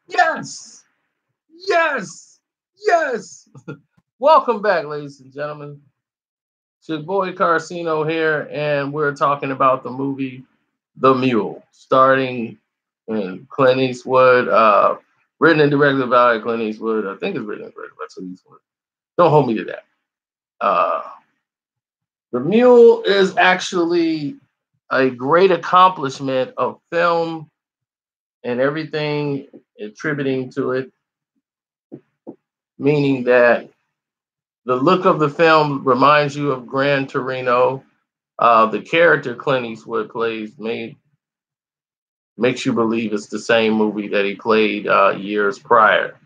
Yes, yes, yes. Welcome back, ladies and gentlemen. It's your boy Carcino here, and we're talking about the movie The Mule, starring Clint Eastwood, written and directed by Clint Eastwood. I think it's written and directed by Clint Eastwood. Don't hold me to that. Uh, the Mule is actually a great accomplishment of film and everything attributing to it, meaning that the look of the film reminds you of Gran Torino. The character Clint Eastwood plays makes you believe it's the same movie that he played years prior.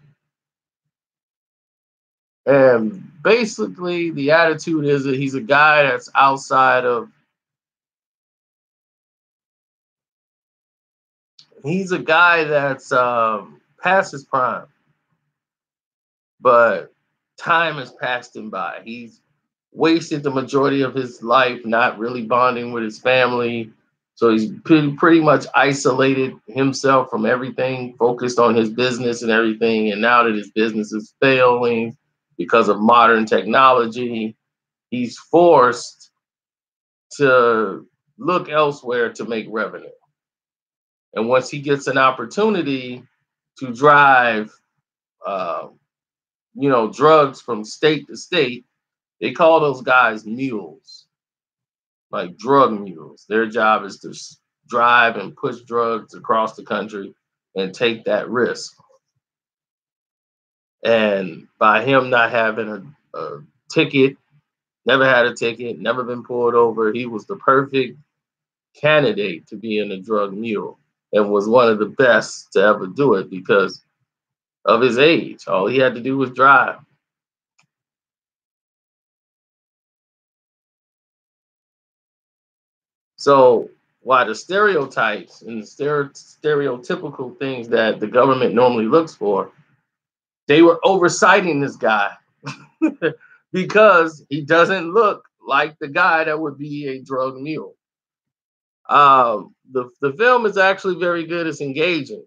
And basically, the attitude is that he's a guy that's outside of. He's a guy that's past his prime, but time has passed him by. He's wasted the majority of his life not really bonding with his family. So he's pretty much isolated himself from everything, focused on his business and everything. And now that his business is failing because of modern technology, he's forced to look elsewhere to make revenue. And once he gets an opportunity to drive, uh, drugs from state to state, they call those guys mules, like drug mules. Their job is to drive and push drugs across the country and take that risk. And by him not having a ticket, never had a ticket, never been pulled over, he was the perfect candidate to be in a drug mule and was one of the best to ever do it because of his age. All he had to do was drive. So while the stereotypes and the stereotypical things that the government normally looks for, they were oversighting this guy because he doesn't look like the guy that would be a drug mule. The film is actually very good. It's engaging,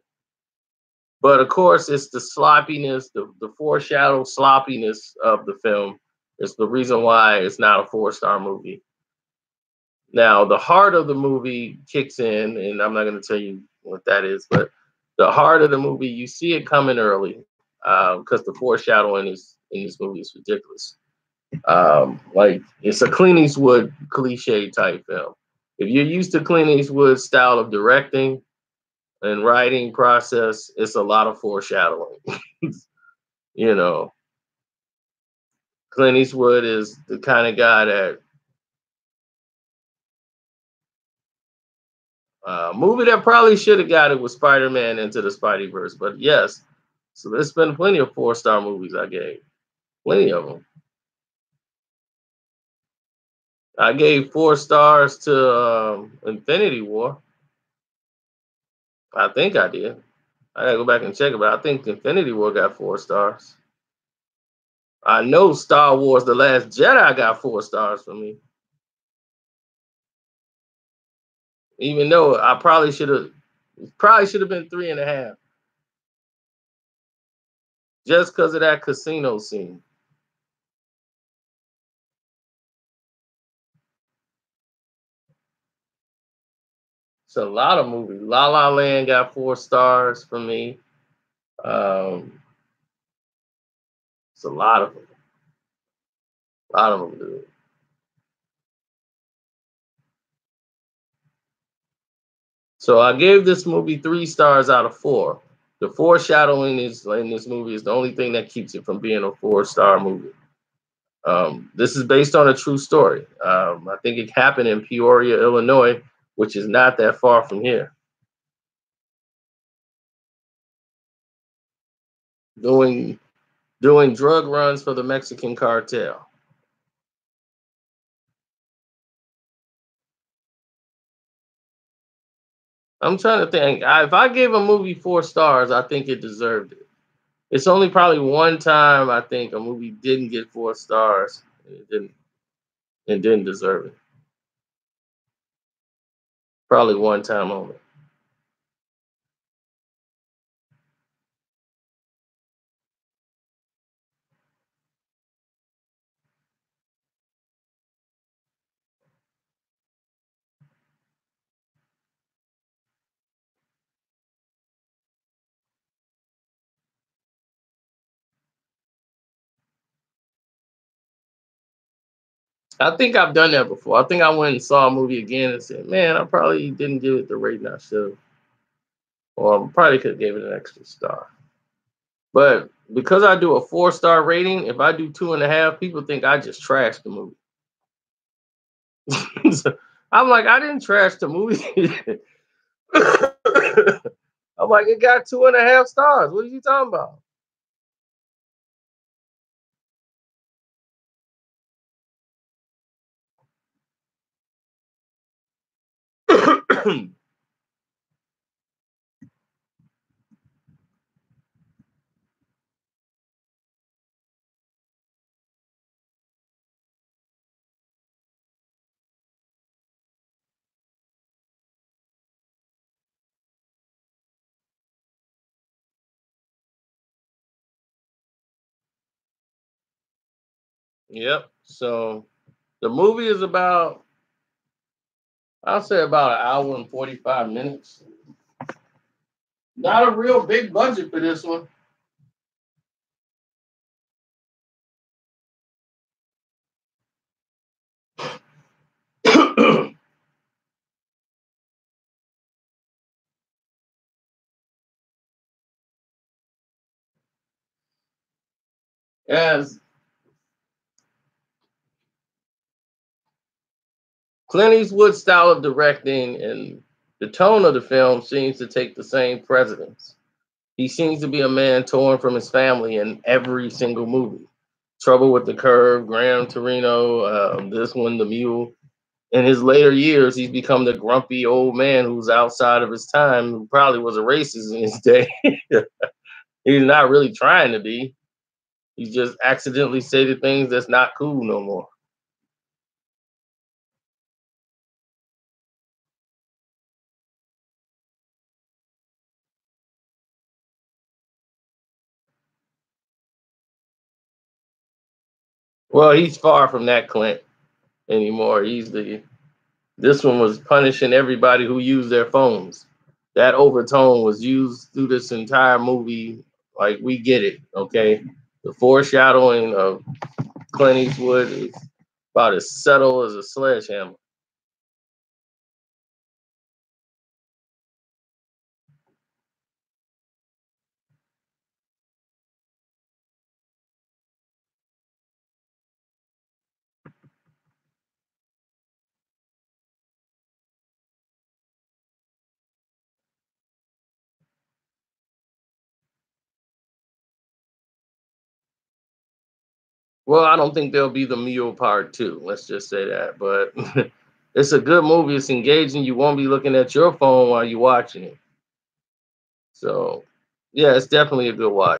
but of course, it's the sloppiness, the foreshadow sloppiness of the film. Is the reason why it's not a four-star movie. Now, the heart of the movie kicks in, and I'm not going to tell you what that is, but the heart of the movie, you see it coming early because the foreshadowing is in this movie is ridiculous. Like it's a Clint Eastwood cliche type film. If you're used to Clint Eastwood's style of directing and writing process, it's a lot of foreshadowing. you know, Clint Eastwood is the kind of guy that movie that probably should have got it was Spider-Man Into the Spideyverse, but yes, so there's been plenty of four-star movies I gave, plenty of them. I gave 4 stars to Infinity War. I think I did. I gotta go back and check it, but I think Infinity War got 4 stars. I know Star Wars: The Last Jedi got 4 stars for me, even though I probably should have been 3.5, just because of that casino scene. It's a lot of movies. La La Land got 4 stars for me. Um, it's a lot of them. A lot of them, dude. So I gave this movie 3 stars out of 4. The foreshadowing is in this movie is the only thing that keeps it from being a 4-star movie. This is based on a true story. I think it happened in Peoria, Illinois, which is not that far from here. Doing doing drug runs for the Mexican cartel. I'm trying to think. If I gave a movie 4 stars, I think it deserved it. It's only probably one time I think a movie didn't get 4 stars. It didn't deserve it. Probably one time only. I think I've done that before. I think I went and saw a movie again and said, "Man, I probably didn't give it the rating I should have, or probably could have gave it an extra star." But because I do a 4-star rating, if I do 2.5, people think I just trashed the movie. So I'm like, I didn't trash the movie. I'm like, it got 2.5 stars. What are you talking about? Yep. So the movie is about, I'll say about an hour and 45 minutes. Not a real big budget for this one. As Clint Eastwood's style of directing and the tone of the film seems to take the same precedence. He seems to be a man torn from his family in every single movie. Trouble with the Curve, Gran Torino, this one, The Mule. In his later years, he's become the grumpy old man who's outside of his time, who probably was a racist in his day. He's not really trying to be. He just accidentally stated things that's not cool no more. Well, he's far from that Clint anymore. He's the This one was punishing everybody who used their phones. That overtone was used through this entire movie. Like, we get it, okay? The foreshadowing of Clint Eastwood is about as subtle as a sledgehammer. Well, I don't think there'll be the Mule part two. Let's just say that. But it's a good movie. It's engaging. You won't be looking at your phone while you're watching it. So, yeah, it's definitely a good watch.